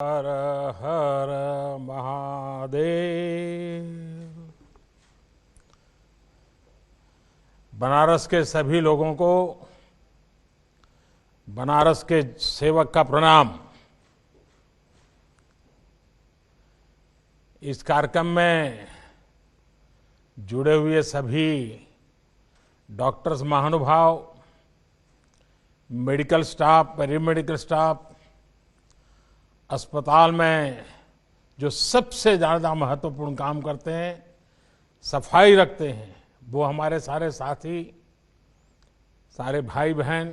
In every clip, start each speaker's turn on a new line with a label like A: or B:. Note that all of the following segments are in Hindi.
A: हर हर महादेव। बनारस के सभी लोगों को बनारस के सेवक का प्रणाम। इस कार्यक्रम में जुड़े हुए सभी डॉक्टर्स महानुभाव, मेडिकल स्टाफ, पैरामेडिकल स्टाफ, अस्पताल में जो सबसे ज़्यादा महत्वपूर्ण काम करते हैं, सफाई रखते हैं, वो हमारे सारे साथी, सारे भाई बहन,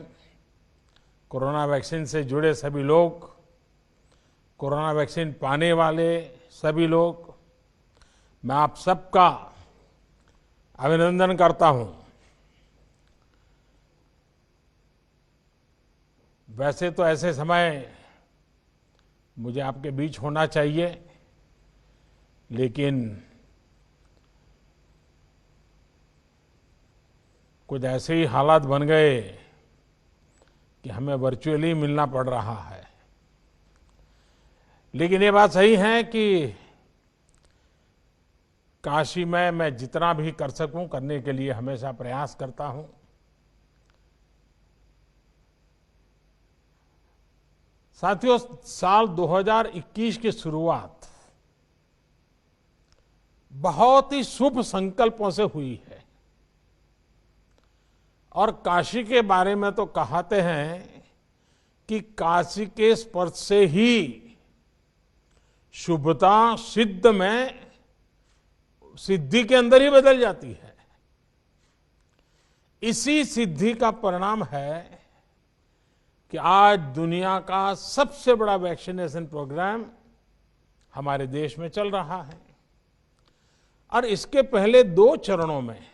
A: कोरोना वैक्सीन से जुड़े सभी लोग, कोरोना वैक्सीन पाने वाले सभी लोग, मैं आप सबका अभिनंदन करता हूं। वैसे तो ऐसे समय मुझे आपके बीच होना चाहिए, लेकिन कुछ ऐसे ही हालात बन गए कि हमें वर्चुअली मिलना पड़ रहा है। लेकिन ये बात सही है कि काशी में मैं जितना भी कर सकूं करने के लिए हमेशा प्रयास करता हूं। साथियों, साल 2021 की शुरुआत बहुत ही शुभ संकल्पों से हुई है और काशी के बारे में तो कहते हैं कि काशी के स्पर्श से ही शुभता सिद्धि के अंदर ही बदल जाती है। इसी सिद्धि का परिणाम है कि आज दुनिया का सबसे बड़ा वैक्सीनेशन प्रोग्राम हमारे देश में चल रहा है और इसके पहले 2 चरणों में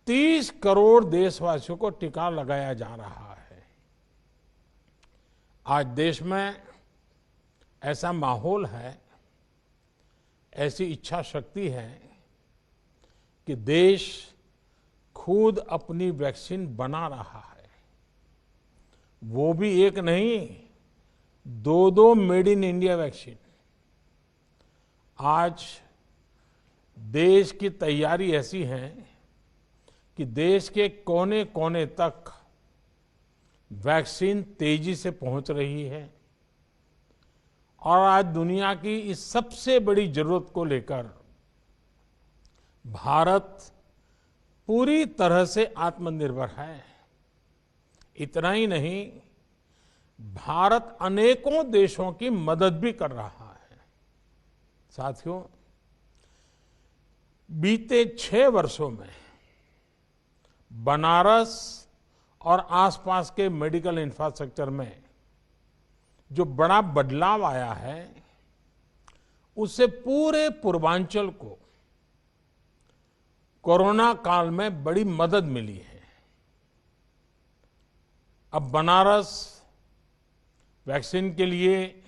A: 30 करोड़ देशवासियों को टीका लगाया जा रहा है। आज देश में ऐसा माहौल है, ऐसी इच्छा शक्ति है कि देश खुद अपनी वैक्सीन बना रहा है। वो भी एक नहीं, 2 मेड इन इंडिया वैक्सीन। आज देश की तैयारी ऐसी है कि देश के कोने कोने तक वैक्सीन तेजी से पहुंच रही है और आज दुनिया की इस सबसे बड़ी जरूरत को लेकर भारत पूरी तरह से आत्मनिर्भर है। इतना ही नहीं, भारत अनेकों देशों की मदद भी कर रहा है। साथियों, बीते 6 वर्षों में बनारस और आसपास के मेडिकल इंफ्रास्ट्रक्चर में जो बड़ा बदलाव आया है, उससे पूरे पूर्वांचल को कोरोना काल में बड़ी मदद मिली है। अब बनारस वैक्सीन के लिए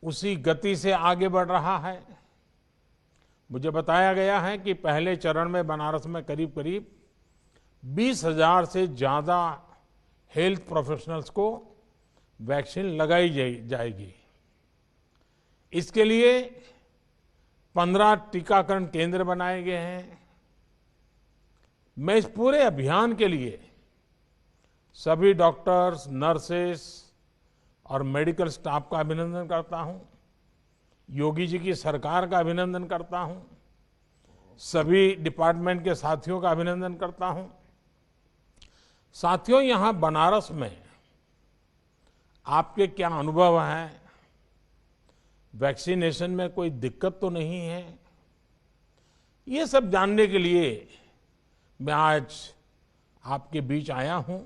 A: उसी गति से आगे बढ़ रहा है। मुझे बताया गया है कि पहले चरण में बनारस में करीब करीब 20,000 से ज्यादा हेल्थ प्रोफेशनल्स को वैक्सीन लगाई जाएगी। इसके लिए 15 टीकाकरण केंद्र बनाए गए हैं। मैं इस पूरे अभियान के लिए सभी डॉक्टर्स, नर्सेस और मेडिकल स्टाफ का अभिनंदन करता हूं। योगी जी की सरकार का अभिनंदन करता हूं। सभी डिपार्टमेंट के साथियों का अभिनंदन करता हूं। साथियों, यहां बनारस में आपके क्या अनुभव हैं? वैक्सीनेशन में कोई दिक्कत तो नहीं है? ये सब जानने के लिए मैं आज आपके बीच आया हूं।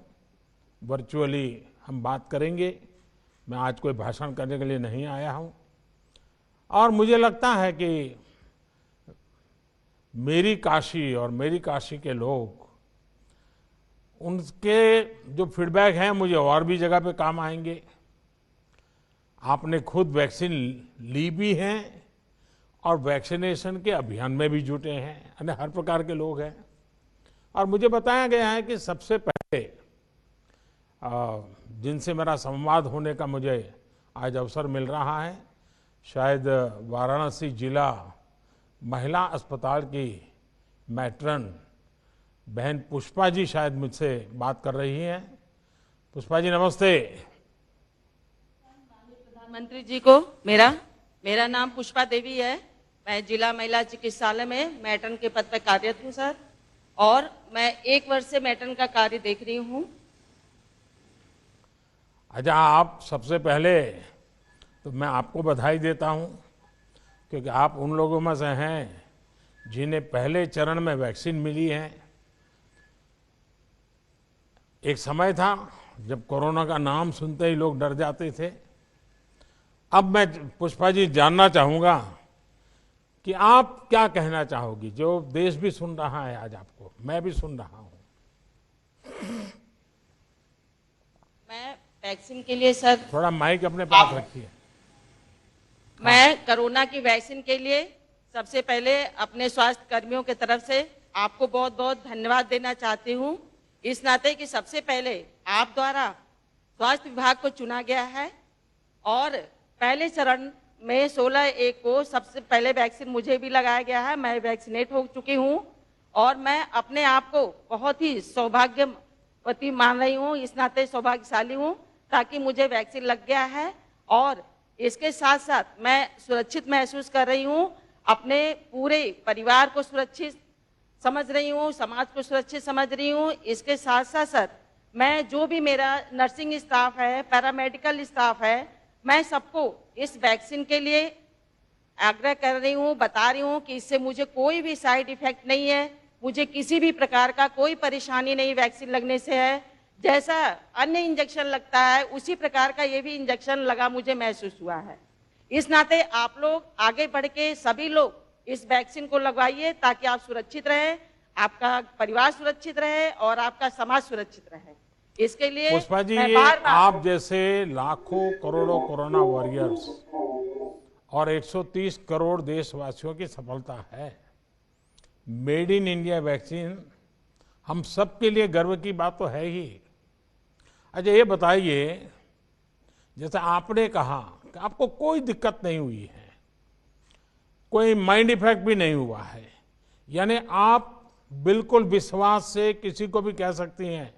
A: वर्चुअली हम बात करेंगे। मैं आज कोई भाषण करने के लिए नहीं आया हूं और मुझे लगता है कि मेरी काशी और मेरी काशी के लोग, उनके जो फीडबैक हैं मुझे और भी जगह पे काम आएंगे। आपने खुद वैक्सीन ली भी है और वैक्सीनेशन के अभियान में भी जुटे हैं, यानी हर प्रकार के लोग हैं। और मुझे बताया गया है कि सबसे पहले जिनसे मेरा संवाद होने का मुझे आज अवसर मिल रहा है। शायद वाराणसी जिला महिला अस्पताल की मैट्रन बहन पुष्पा जी शायद मुझसे बात कर रही हैं। पुष्पा जी नमस्ते।
B: प्रधानमंत्री जी को मेरा नाम पुष्पा देवी है। मैं जिला महिला चिकित्सालय में मैट्रन के पद पर कार्यरत हूँ सर, और मैं 1 वर्ष से मैट्रन का कार्य देख रही हूँ।
A: अच्छा, आप सबसे पहले तो मैं आपको बधाई देता हूँ, क्योंकि आप उन लोगों में से हैं जिन्हें पहले चरण में वैक्सीन मिली है। एक समय था जब कोरोना का नाम सुनते ही लोग डर जाते थे। अब मैं पुष्पा जी जानना चाहूँगा कि आप क्या कहना चाहोगी, जो देश भी सुन रहा है आज आपको, मैं भी सुन रहा हूँ।
B: मैं वैक्सीन के लिए सर,
A: थोड़ा माइक अपने पास रखिए।
B: मैं कोरोना की वैक्सीन के लिए सबसे पहले अपने स्वास्थ्य कर्मियों की तरफ से आपको बहुत बहुत धन्यवाद देना चाहती हूँ, इस नाते कि सबसे पहले आप द्वारा स्वास्थ्य विभाग को चुना गया है और पहले चरण में 16/1 को सबसे पहले वैक्सीन मुझे भी लगाया गया है। मैं वैक्सीनेट हो चुकी हूँ और मैं अपने आप को बहुत ही सौभाग्यवती मान रही हूँ, इस नाते सौभाग्यशाली हूँ ताकि मुझे वैक्सीन लग गया है। और इसके साथ साथ मैं सुरक्षित महसूस कर रही हूँ, अपने पूरे परिवार को सुरक्षित समझ रही हूँ, समाज को सुरक्षित समझ रही हूँ। इसके साथ साथ सर, मैं जो भी मेरा नर्सिंग स्टाफ है, पैरामेडिकल स्टाफ है, मैं सबको इस वैक्सीन के लिए आग्रह कर रही हूँ, बता रही हूँ कि इससे मुझे कोई भी साइड इफेक्ट नहीं है, मुझे किसी भी प्रकार का कोई परेशानी नहीं वैक्सीन लगने से है। जैसा अन्य इंजेक्शन लगता है उसी प्रकार का ये भी इंजेक्शन लगा मुझे महसूस हुआ है। इस नाते आप लोग आगे बढ़ के सभी लोग इस वैक्सीन को लगवाइए ताकि आप सुरक्षित रहें, आपका परिवार सुरक्षित रहे और आपका समाज सुरक्षित रहे। इसके लिए
A: पुष्पा जी, ये आप जैसे लाखों करोड़ों कोरोना वॉरियर्स और 130 करोड़ देशवासियों की सफलता है। मेड इन इंडिया वैक्सीन हम सबके लिए गर्व की बात तो है ही। अच्छा, ये बताइए, जैसे आपने कहा कि आपको कोई दिक्कत नहीं हुई है, कोई माइंड इफेक्ट भी नहीं हुआ है, यानी आप बिल्कुल विश्वास से किसी को भी कह सकती हैं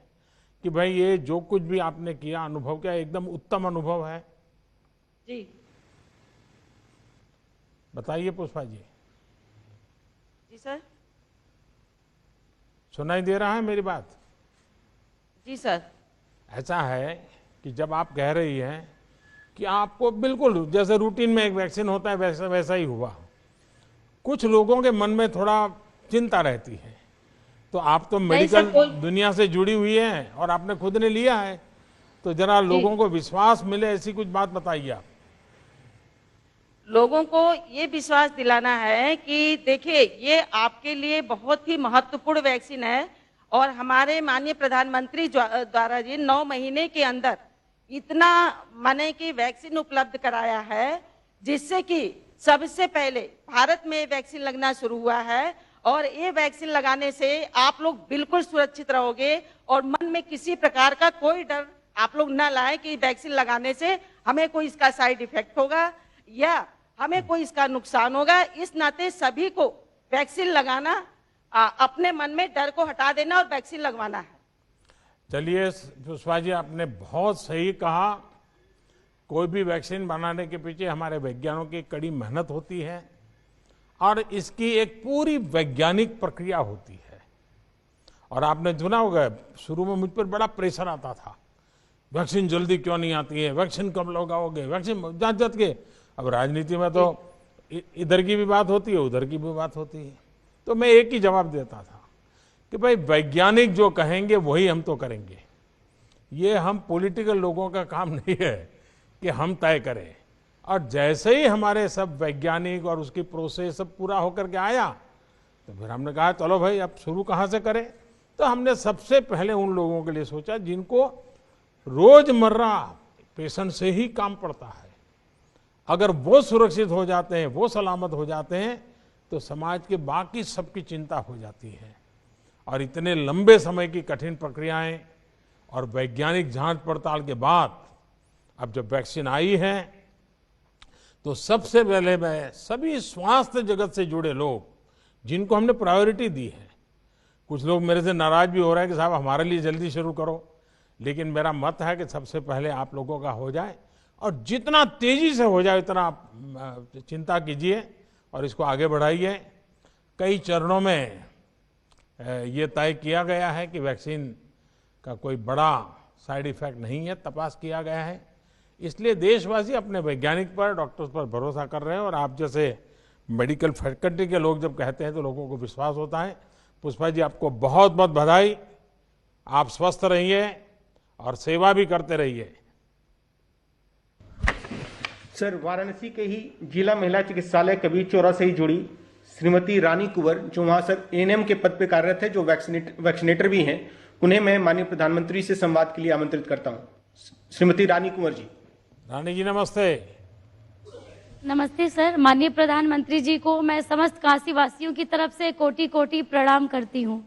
A: कि भाई ये जो कुछ भी आपने किया, अनुभव किया, एकदम उत्तम अनुभव है।
B: जी
A: बताइए पुष्पा जी।
B: जी सर,
A: सुनाई दे रहा है मेरी बात?
B: जी सर।
A: ऐसा है कि जब आप कह रही हैं कि आपको बिल्कुल जैसे रूटीन में एक वैक्सीन होता है वैसा वैसा ही हुआ, कुछ लोगों के मन में थोड़ा चिंता रहती है, तो आप तो मेडिकल दुनिया से जुड़ी हुई हैं और आपने खुद ने लिया है, तो जरा लोगों को विश्वास मिले ऐसी कुछ बात बताइए आप।
B: लोगों को ये विश्वास दिलाना है कि देखिए ये आपके लिए बहुत ही महत्वपूर्ण वैक्सीन है और हमारे माननीय प्रधानमंत्री द्वारा जी 9 महीने के अंदर इतना माने कि वैक्सीन उपलब्ध कराया है, जिससे कि सबसे पहले भारत में वैक्सीन लगना शुरू हुआ है और ये वैक्सीन लगाने से आप लोग बिल्कुल सुरक्षित रहोगे और मन में किसी प्रकार का कोई डर आप लोग न लाए कि वैक्सीन लगाने से हमें कोई इसका साइड इफेक्ट होगा या हमें कोई इसका नुकसान होगा। इस नाते सभी को वैक्सीन लगाना, अपने मन में डर को हटा देना और वैक्सीन लगवाना है।
A: चलिए पुष्पा जी, आपने बहुत सही कहा। कोई भी वैक्सीन बनाने के पीछे हमारे वैज्ञानिकों की कड़ी मेहनत होती है और इसकी एक पूरी वैज्ञानिक प्रक्रिया होती है। और आपने सुना होगा, शुरू में मुझ पर बड़ा प्रेशर आता था, वैक्सीन जल्दी क्यों नहीं आती है, वैक्सीन कब लगाओगे, वैक्सीन जांच के। अब राजनीति में तो इधर की भी बात होती है, उधर की भी बात होती है, तो मैं एक ही जवाब देता था कि भाई वैज्ञानिक जो कहेंगे वही हम तो करेंगे। ये हम पॉलिटिकल लोगों का काम नहीं है कि हम तय करें। और जैसे ही हमारे सब वैज्ञानिक और उसकी प्रोसेस सब पूरा होकर के आया, तो फिर हमने कहा चलो भाई अब शुरू कहाँ से करें। तो हमने सबसे पहले उन लोगों के लिए सोचा जिनको रोजमर्रा पेशेंट से ही काम पड़ता है। अगर वो सुरक्षित हो जाते हैं, वो सलामत हो जाते हैं, तो समाज के बाकी सबकी चिंता हो जाती है। और इतने लंबे समय की कठिन प्रक्रियाएं और वैज्ञानिक जांच पड़ताल के बाद अब जब वैक्सीन आई है तो सबसे पहले मैं सभी स्वास्थ्य जगत से जुड़े लोग जिनको हमने प्रायोरिटी दी है, कुछ लोग मेरे से नाराज भी हो रहे हैं कि साहब हमारे लिए जल्दी शुरू करो, लेकिन मेरा मत है कि सबसे पहले आप लोगों का हो जाए और जितना तेजी से हो जाए उतना आप चिंता कीजिए और इसको आगे बढ़ाइए। कई चरणों में ये तय किया गया है कि वैक्सीन का कोई बड़ा साइड इफेक्ट नहीं है, तपास किया गया है, इसलिए देशवासी अपने वैज्ञानिक पर, डॉक्टर्स पर भरोसा कर रहे हैं और आप जैसे मेडिकल फैकल्टी के लोग जब कहते हैं तो लोगों को विश्वास होता है। पुष्पा जी, आपको बहुत बहुत बधाई, आप स्वस्थ रहिए और सेवा भी करते रहिए।
C: सर, वाराणसी के ही जिला महिला चिकित्सालय कबीर चौरा से ही जुड़ी श्रीमती रानी कुंवर, जो वहां सर एएनएम के पद पे कार्यरत है, जो वैक्सीनेटर भी हैं, उन्हें मैं माननीय प्रधानमंत्री से संवाद के लिए आमंत्रित करता हूं। श्रीमती रानी कुंवर जी।
A: रानी जी नमस्ते।
D: नमस्ते सर। माननीय प्रधानमंत्री जी को मैं समस्त काशी वासियों की तरफ से कोटि कोटि प्रणाम करती हूँ।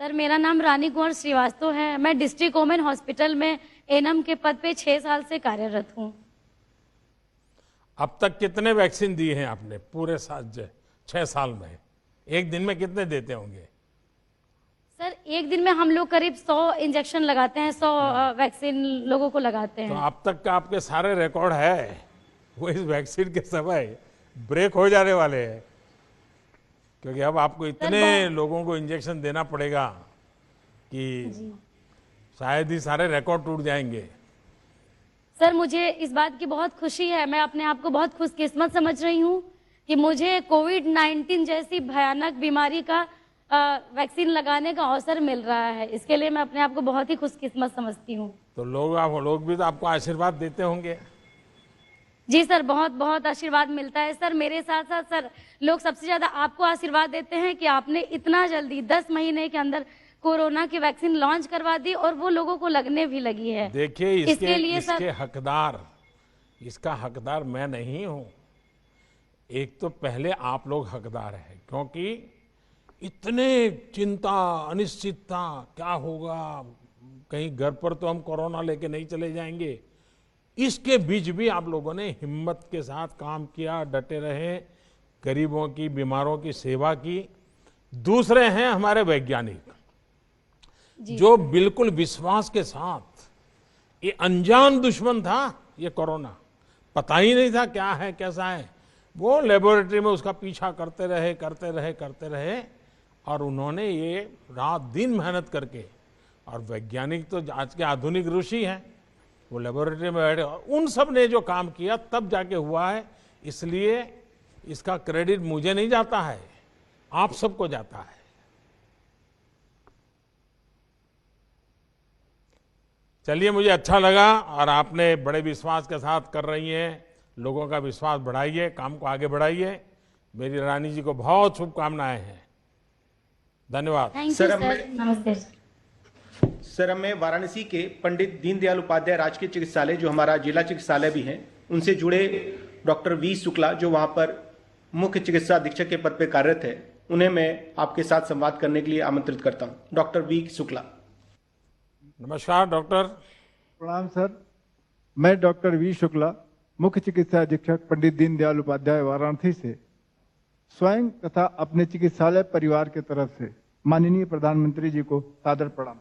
D: सर, मेरा नाम रानी कुंवर श्रीवास्तव है। मैं डिस्ट्रिक्ट वुमेन हॉस्पिटल में एएनएम के पद पे 6 साल से कार्यरत हूँ।
A: अब तक कितने वैक्सीन दिए हैं आपने पूरे 6 साल में? एक दिन में कितने देते होंगे?
D: सर, एक दिन में हम लोग करीब 100 इंजेक्शन लगाते हैं, 100 वैक्सीन लोगों को लगाते हैं।
A: तो अब तक का आपके सारे रिकॉर्ड है वो इस वैक्सीन के समय ब्रेक हो जाने वाले हैं, क्योंकि अब आपको इतने लोगों को इंजेक्शन देना पड़ेगा कि शायद ही सारे रिकॉर्ड टूट जाएंगे।
D: सर, मुझे इस बात की बहुत खुशी है। मैं अपने आप को बहुत खुशकिस्मत समझ रही हूँ कि मुझे कोविड-19 जैसी भयानक बीमारी का वैक्सीन लगाने का अवसर मिल रहा है। इसके लिए मैं अपने आप को बहुत ही खुशकिस्मत समझती हूँ।
A: तो लोग भी तो आपको आशीर्वाद देते होंगे।
D: जी सर, बहुत बहुत आशीर्वाद मिलता है सर। मेरे साथ साथ सर, लोग सबसे ज्यादा आपको आशीर्वाद देते हैं कि आपने इतना जल्दी 10 महीने के अंदर कोरोना की वैक्सीन लॉन्च करवा दी और वो लोगों को लगने भी लगी है।
A: देखिए, इसका हकदार मैं नहीं हूं। एक तो पहले आप लोग हकदार हैं, क्योंकि इतने चिंता, अनिश्चितता, क्या होगा, कहीं घर पर तो हम कोरोना लेके नहीं चले जाएंगे, इसके बीच भी आप लोगों ने हिम्मत के साथ काम किया, डटे रहे, गरीबों की, बीमारों की सेवा की। दूसरे हैं हमारे वैज्ञानिक, जो बिल्कुल विश्वास के साथ, ये अनजान दुश्मन था ये कोरोना, पता ही नहीं था क्या है कैसा है, वो लेबोरेटरी में उसका पीछा करते रहे और उन्होंने ये रात दिन मेहनत करके, और वैज्ञानिक तो आज के आधुनिक ऋषि हैं, वो लेबोरेटरी में बैठे, उन सब ने जो काम किया तब जाके हुआ है। इसलिए इसका क्रेडिट मुझे नहीं जाता है, आप सबको जाता है। चलिए, मुझे अच्छा लगा और आपने बड़े विश्वास के साथ कर रही हैं, लोगों का विश्वास बढ़ाइए, काम को आगे बढ़ाइए। मेरी रानी जी को बहुत शुभकामनाएं हैं। धन्यवाद।
D: Thank you sir. नमस्ते
C: सर, अब मैं वाराणसी के पंडित दीनदयाल उपाध्याय राजकीय चिकित्सालय, जो हमारा जिला चिकित्सालय भी है, उनसे जुड़े डॉक्टर वी शुक्ला, जो वहां पर मुख्य चिकित्सा अधीक्षक के पद पर कार्यरत है, उन्हें मैं आपके साथ संवाद करने के लिए आमंत्रित करता हूं। Doctor V Shukla.
A: नमस्कार डॉक्टर।
E: प्रणाम सर। मैं डॉक्टर वी शुक्ला, मुख्य चिकित्सा अधीक्षक पंडित दीनदयाल उपाध्याय वाराणसी से स्वयं तथा अपने चिकित्सालय परिवार के तरफ से माननीय प्रधानमंत्री जी को सादर प्रणाम।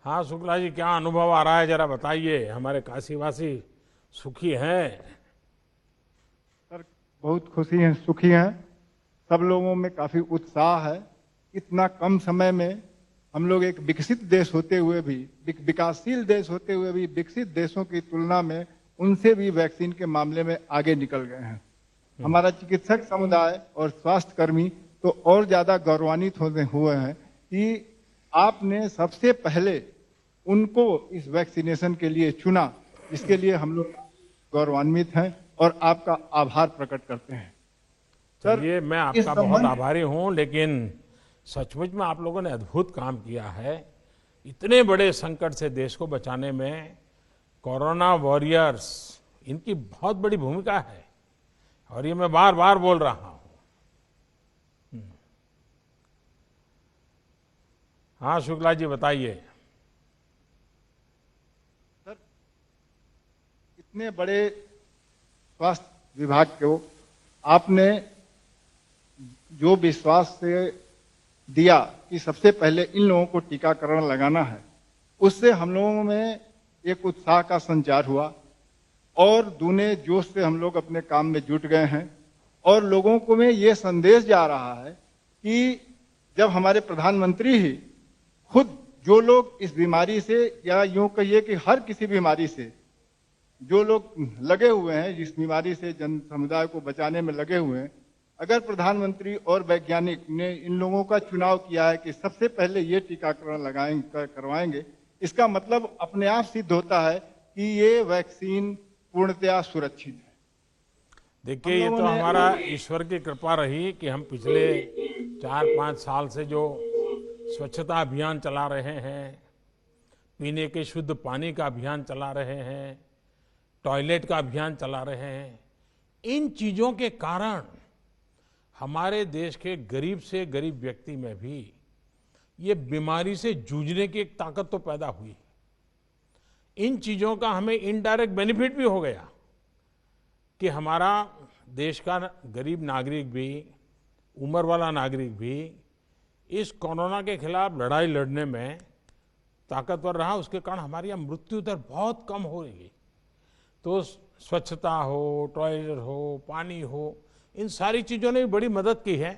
A: हाँ शुक्ला जी, क्या अनुभव आ रहा है जरा बताइए, हमारे काशीवासी सुखी हैं?
E: सर, बहुत खुशी हैं, सुखी हैं। सब लोगों में काफी उत्साह है। इतना कम समय में हम लोग एक विकसित देश होते हुए भी, विकासशील देश होते हुए भी, विकसित देशों की तुलना में उनसे भी वैक्सीन के मामले में आगे निकल गए हैं। हमारा चिकित्सक समुदाय और स्वास्थ्य कर्मी तो और ज्यादा गौरवान्वित हुए हैं कि आपने सबसे पहले उनको इस वैक्सीनेशन के लिए चुना। इसके लिए हम लोग गौरवान्वित हैं और आपका आभार प्रकट करते हैं।
A: चलिए, मैं आपका बहुत आभारी हूं, लेकिन सचमुच में आप लोगों ने अद्भुत काम किया है। इतने बड़े संकट से देश को बचाने में कोरोना वॉरियर्स, इनकी बहुत बड़ी भूमिका है और ये मैं बार बार बोल रहा हूं। हाँ शुक्ला जी बताइए।
E: इतने बड़े स्वास्थ्य विभाग को आपने जो विश्वास से दिया कि सबसे पहले इन लोगों को टीकाकरण लगाना है, उससे हम लोगों में एक उत्साह का संचार हुआ और दूने जोश से हम लोग अपने काम में जुट गए हैं। और लोगों को में ये संदेश जा रहा है कि जब हमारे प्रधानमंत्री ही खुद जो लोग इस बीमारी से, या यूं कहिए कि हर किसी बीमारी से जो लोग लगे हुए हैं, जिस बीमारी से जन समुदाय को बचाने में लगे हुए हैं, अगर प्रधानमंत्री और वैज्ञानिक ने इन लोगों का चुनाव किया है कि सबसे पहले ये टीकाकरण करवाएंगे, इसका मतलब अपने आप सिद्ध होता है कि ये वैक्सीन पूर्णतया सुरक्षित है।
A: देखिए, ये तो हमारा ईश्वर की कृपा रही कि हम पिछले 4-5 साल से जो स्वच्छता अभियान चला रहे हैं, पीने के शुद्ध पानी का अभियान चला रहे हैं, टॉयलेट का अभियान चला रहे हैं, इन चीजों के कारण हमारे देश के गरीब से गरीब व्यक्ति में भी ये बीमारी से जूझने की एक ताकत तो पैदा हुई। इन चीजों का हमें इनडायरेक्ट बेनिफिट भी हो गया कि हमारा देश का गरीब नागरिक भी, उम्र वाला नागरिक भी इस कोरोना के खिलाफ लड़ाई लड़ने में ताकतवर रहा। उसके कारण हमारी यहाँ मृत्यु दर बहुत कम हो रही है। तो स्वच्छता हो, टॉयलेट हो, पानी हो, इन सारी चीज़ों ने भी बड़ी मदद की है।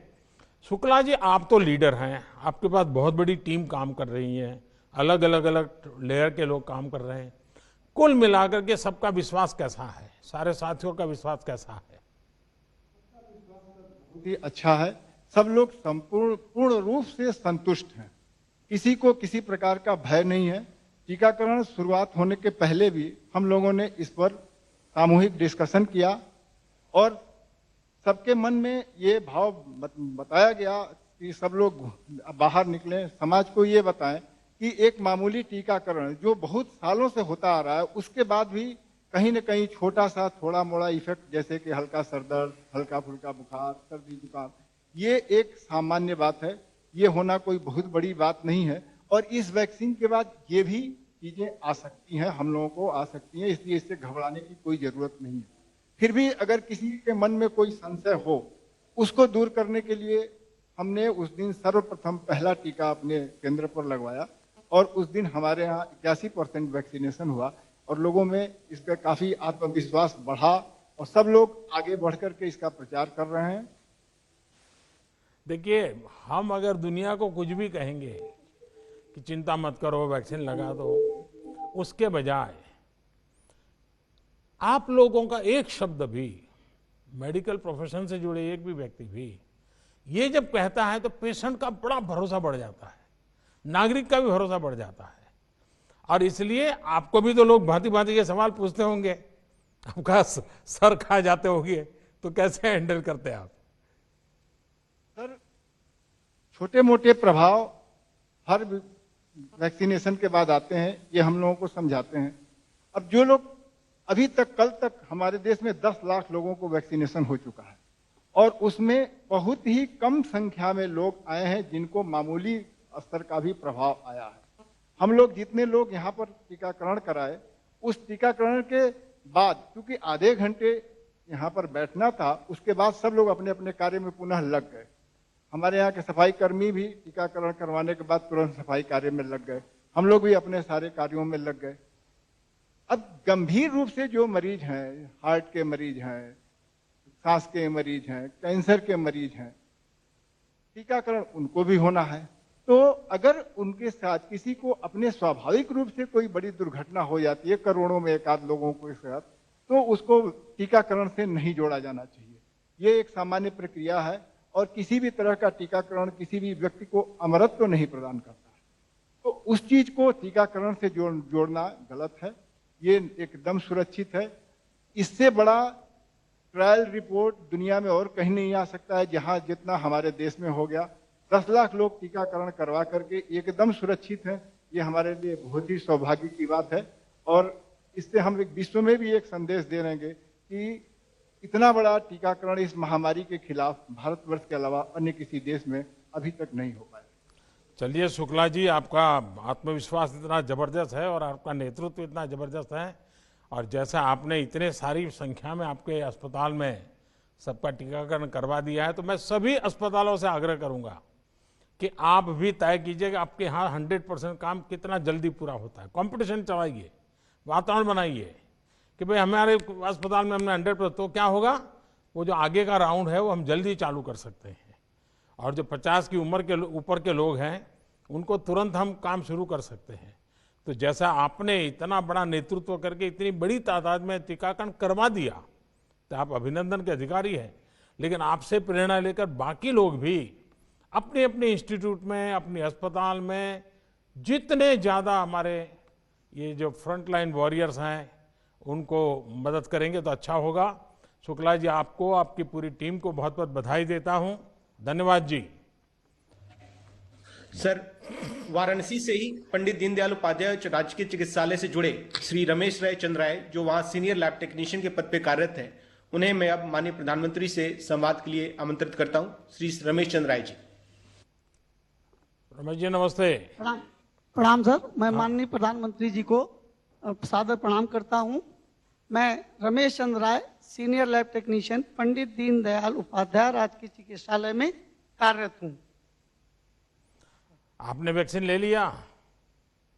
A: शुक्ला जी, आप तो लीडर हैं, आपके पास बहुत बड़ी टीम काम कर रही है, अलग अलग लेयर के लोग काम कर रहे हैं। कुल मिलाकर के सबका विश्वास कैसा है, सारे साथियों का विश्वास कैसा है?
E: बहुत ही अच्छा है। सब लोग पूर्ण रूप से संतुष्ट हैं। किसी को किसी प्रकार का भय नहीं है। टीकाकरण शुरुआत होने के पहले भी हम लोगों ने इस पर सामूहिक डिस्कशन किया और सबके मन में ये भाव बताया गया कि सब लोग बाहर निकलें, समाज को ये बताएं कि एक मामूली टीकाकरण जो बहुत सालों से होता आ रहा है, उसके बाद भी कहीं न कहीं छोटा सा थोड़ा मोड़ा इफेक्ट, जैसे कि हल्का सर दर्द, हल्का फुल्का बुखार, सर्दी जुकाम, ये एक सामान्य बात है। ये होना कोई बहुत बड़ी बात नहीं है। और इस वैक्सीन के बाद ये भी चीजें आ सकती हैं, हम लोगों को आ सकती हैं, इसलिए इससे घबराने की कोई जरूरत नहीं है। फिर भी अगर किसी के मन में कोई संशय हो, उसको दूर करने के लिए हमने उस दिन सर्वप्रथम पहला टीका अपने केंद्र पर लगवाया और उस दिन हमारे यहाँ 81% वैक्सीनेशन हुआ और लोगों में इसका काफी आत्मविश्वास बढ़ा और सब लोग आगे बढ़ करके इसका प्रचार कर रहे हैं।
A: देखिए, हम अगर दुनिया को कुछ भी कहेंगे कि चिंता मत करो, वैक्सीन लगा दो, उसके बजाय आप लोगों का एक शब्द भी, मेडिकल प्रोफेशन से जुड़े एक भी व्यक्ति भी ये जब कहता है तो पेशेंट का बड़ा भरोसा बढ़ जाता है, नागरिक का भी भरोसा बढ़ जाता है। और इसलिए आपको भी तो लोग भांति भांति के सवाल पूछते होंगे, आपका सर खा जाते होंगे, तो कैसे हैंडल करते हैं आप?
E: सर, छोटे मोटे प्रभाव हर वैक्सीनेशन के बाद आते हैं, ये हम लोगों को समझाते हैं। अब जो लोग अभी तक, कल तक हमारे देश में 10 लाख लोगों को वैक्सीनेशन हो चुका है और उसमें बहुत ही कम संख्या में लोग आए हैं जिनको मामूली स्तर का भी प्रभाव आया है। हम लोग जितने लोग यहाँ पर टीकाकरण कराए, उस टीकाकरण के बाद क्योंकि आधे घंटे यहाँ पर बैठना था, उसके बाद सब लोग अपने अपने कार्य में पुनः लग गए। हमारे यहाँ के सफाई कर्मी भी टीकाकरण करवाने के बाद तुरंत सफाई कार्य में लग गए, हम लोग भी अपने सारे कार्यों में लग गए। अब गंभीर रूप से जो मरीज हैं, हार्ट के मरीज हैं, सांस के मरीज हैं, कैंसर के मरीज हैं, टीकाकरण उनको भी होना है। तो अगर उनके साथ किसी को अपने स्वाभाविक रूप से कोई बड़ी दुर्घटना हो जाती है, करोड़ों में एक आध लोगों के साथ, तो उसको टीकाकरण से नहीं जोड़ा जाना चाहिए। ये एक सामान्य प्रक्रिया है और किसी भी तरह का टीकाकरण किसी भी व्यक्ति को अमरत्व नहीं प्रदान करता है। तो उस चीज को टीकाकरण से जोड़ना गलत है। ये एकदम सुरक्षित है। इससे बड़ा ट्रायल रिपोर्ट दुनिया में और कहीं नहीं आ सकता है जहां जितना हमारे देश में हो गया। 10 लाख लोग टीकाकरण करवा करके एकदम सुरक्षित हैं। ये हमारे लिए बहुत ही सौभाग्य की बात है और इससे हम विश्व में भी एक संदेश दे रहेंगे कि इतना बड़ा टीकाकरण इस महामारी के खिलाफ भारतवर्ष के अलावा अन्य किसी देश में अभी तक नहीं हो पाया।
A: चलिए शुक्ला जी, आपका आत्मविश्वास इतना जबरदस्त है और आपका नेतृत्व इतना जबरदस्त है। और जैसा आपने इतने सारी संख्या में आपके अस्पताल में सबका टीकाकरण करवा दिया है, तो मैं सभी अस्पतालों से आग्रह करूंगा कि आप भी तय कीजिए कि आपके यहाँ 100% काम कितना जल्दी पूरा होता है। कंपटीशन चलाइए, वातावरण बनाइए कि भाई हमारे अस्पताल में हमने 100%, तो क्या होगा, वो जो आगे का राउंड है वो हम जल्दी चालू कर सकते हैं। और जो 50 की उम्र के ऊपर के लोग हैं उनको तुरंत हम काम शुरू कर सकते हैं। तो जैसा आपने इतना बड़ा नेतृत्व करके इतनी बड़ी तादाद में टीकाकरण करवा दिया, तो आप अभिनंदन के अधिकारी हैं। लेकिन आपसे प्रेरणा लेकर बाकी लोग भी अपने अपने इंस्टीट्यूट में, अपने अस्पताल में जितने ज़्यादा हमारे ये जो फ्रंट लाइन वॉरियर्स हैं उनको मदद करेंगे तो अच्छा होगा। शुक्ला जी, आपको, आपकी पूरी टीम को बहुत बहुत बधाई देता हूं। धन्यवाद जी।
C: सर, वाराणसी से ही पंडित दीनदयाल उपाध्याय राजकीय चिकित्सालय से जुड़े श्री रमेश राय चंद्र राय, जो वहां सीनियर लैब टेक्नीशियन के पद पे कार्यरत हैं, उन्हें मैं अब माननीय प्रधानमंत्री से संवाद के लिए आमंत्रित करता हूं। श्री रमेश चंद्र राय जी।
A: रमेश जी नमस्ते।
F: प्रणाम। प्रणाम सर, मैं माननीय प्रधानमंत्री जी को सादर प्रणाम करता हूं। मैं रमेश चंद्र राय, senior lab technician, Pandit Deendayal Upadhyay राजकीय चिकित्सालय में कार्यरत हूं।
A: आपने वैक्सीन ले लिया?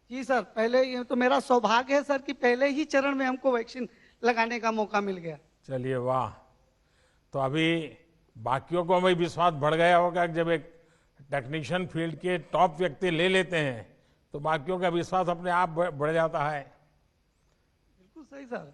F: जी सर, पहले ये तो मेरा सौभाग्य है सर कि पहले ही चरण में हमको वैक्सीन लगाने का मौका मिल गया।
A: चलिए वाह। तो अभी बाकियों को हमें विश्वास बढ़ गया होगा कि जब एक टेक्नीशियन फील्ड के टॉप व्यक्ति ले लेते हैं तो बाकियों का विश्वास अपने आप बढ़ जाता है।
F: बिल्कुल सही सर,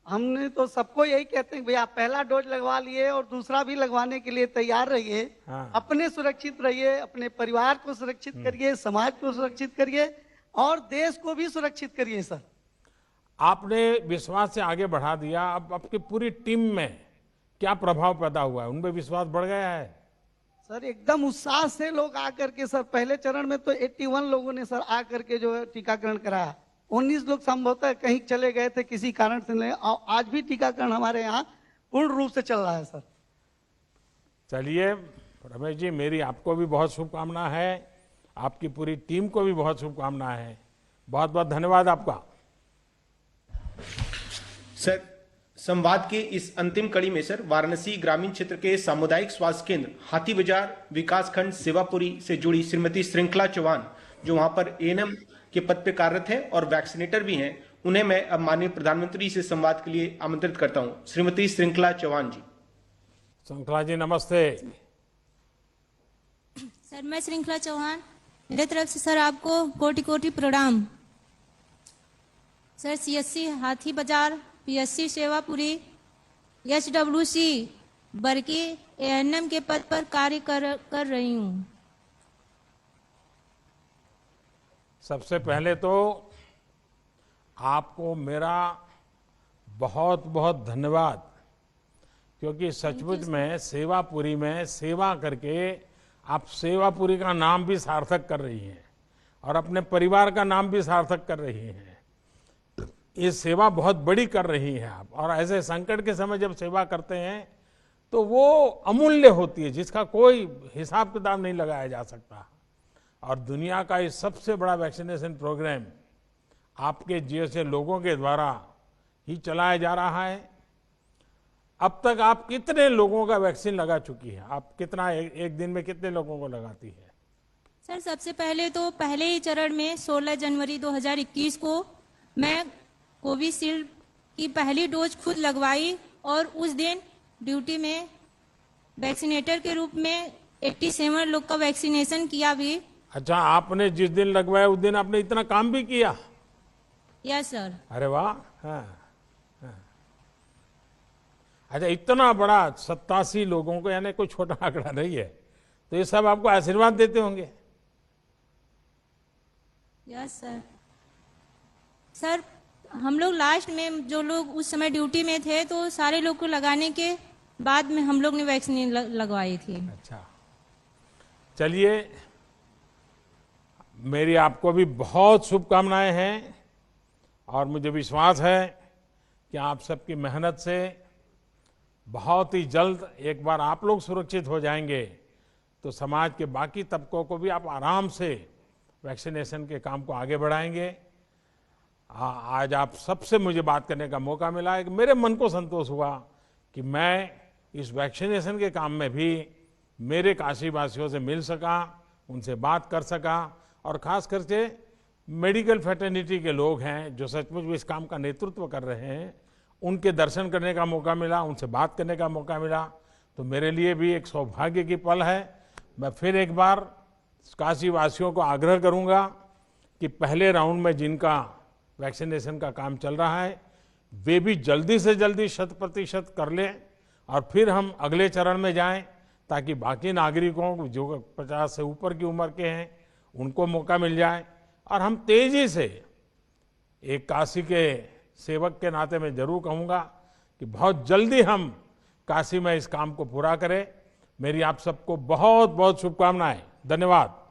F: हमने तो सबको यही कहते हैं भैया पहला डोज लगवा लिए और दूसरा भी लगवाने के लिए तैयार रहिए।
A: हाँ।
F: अपने सुरक्षित रहिए, अपने परिवार को सुरक्षित करिए, समाज को सुरक्षित करिए और देश को भी सुरक्षित करिए सर।
A: आपने विश्वास से आगे बढ़ा दिया, अब आपकी पूरी टीम में क्या प्रभाव पैदा हुआ है? उनमें विश्वास बढ़ गया है?
F: सर एकदम उत्साह से लोग आकर के, सर पहले चरण में तो 81 लोगों ने सर आकर के जो है टीकाकरण कराया। 19 लोग संभवतः कहीं चले गए थे किसी कारण से नहीं, आज भी टीकाकरण हमारे यहाँ पूर्ण रूप से चल रहा है सर।
A: चलिए रमेश जी, मेरी आपको भी बहुत शुभकामना है, आपकी पूरी टीम को भी बहुत शुभकामना है। बहुत बहुत धन्यवाद आपका।
C: सर, संवाद के इस अंतिम कड़ी में सर वाराणसी ग्रामीण क्षेत्र के सामुदायिक स्वास्थ्य केंद्र हाथी बाजार विकासखंड सेवापुरी से जुड़ी श्रीमती श्रृंखला चौहान, जो वहां पर एएनएम के पद पे कार्यरत है और वैक्सीनेटर भी हैं, उन्हें मैं अब माननीय प्रधानमंत्री से संवाद के लिए आमंत्रित करता हूं। श्रीमती श्रृंखला चौहान जी।
A: श्रृंखला जी नमस्ते।
G: सर, मैं श्रृंखला चौहान, मेरे तरफ से सर आपको कोटि कोटि प्रणाम। सर, सीएससी हाथी बाजार, पीएससी सेवापुरी, एचडब्ल्यूसी बरकी एएनएम के पद पर कार्य कर रही हूँ।
A: सबसे पहले तो आपको मेरा बहुत बहुत धन्यवाद, क्योंकि सचमुच में सेवापुरी में सेवा करके आप सेवापुरी का नाम भी सार्थक कर रही हैं और अपने परिवार का नाम भी सार्थक कर रही हैं। ये सेवा बहुत बड़ी कर रही हैं आप, और ऐसे संकट के समय जब सेवा करते हैं तो वो अमूल्य होती है, जिसका कोई हिसाब किताब नहीं लगाया जा सकता। और दुनिया का ये सबसे बड़ा वैक्सीनेशन प्रोग्राम आपके जैसे लोगों के द्वारा ही चलाया जा रहा है। अब तक आप कितने लोगों का वैक्सीन लगा चुकी है? आप कितना एक दिन में कितने लोगों को लगाती है?
G: सर, सबसे पहले तो पहले ही चरण में 16 जनवरी 2021 को मैं कोविशील्ड की पहली डोज खुद लगवाई और उस दिन ड्यूटी में वैक्सीनेटर के रूप में 87 लोग का वैक्सीनेशन किया भी।
A: अच्छा, आपने जिस दिन लगवाया उस दिन आपने इतना काम भी किया?
G: Yes sir.
A: अरे वाह। हाँ। अच्छा, इतना बड़ा 87 लोगों को, यानी कोई छोटा आंकड़ा नहीं है, तो ये सब आपको आशीर्वाद देते होंगे।
G: Yes sir. सर, हम लोग लास्ट में जो लोग उस समय ड्यूटी में थे तो सारे लोग को लगाने के बाद में हम लोग ने वैक्सीन लगवाई थी।
A: अच्छा, चलिए, मेरी आपको भी बहुत शुभकामनाएं हैं और मुझे विश्वास है कि आप सबकी मेहनत से बहुत ही जल्द एक बार आप लोग सुरक्षित हो जाएंगे तो समाज के बाकी तबकों को भी आप आराम से वैक्सीनेशन के काम को आगे बढ़ाएंगे। आज आप सबसे मुझे बात करने का मौका मिला है कि मेरे मन को संतोष हुआ कि मैं इस वैक्सीनेशन के काम में भी मेरे काशीवासियों से मिल सका, उनसे बात कर सका और खास करके मेडिकल फ्रेटर्निटी के लोग हैं जो सचमुच में इस काम का नेतृत्व कर रहे हैं, उनके दर्शन करने का मौका मिला, उनसे बात करने का मौका मिला, तो मेरे लिए भी एक सौभाग्य की पल है। मैं फिर एक बार काशीवासियों को आग्रह करूंगा कि पहले राउंड में जिनका वैक्सीनेशन का काम चल रहा है वे भी जल्दी से जल्दी 100% कर लें और फिर हम अगले चरण में जाएं ताकि बाकी नागरिकों जो 50 से ऊपर की उम्र के हैं उनको मौका मिल जाए और हम तेजी से, एक काशी के सेवक के नाते मैं जरूर कहूँगा कि बहुत जल्दी हम काशी में इस काम को पूरा करें। मेरी आप सबको बहुत बहुत शुभकामनाएं। धन्यवाद।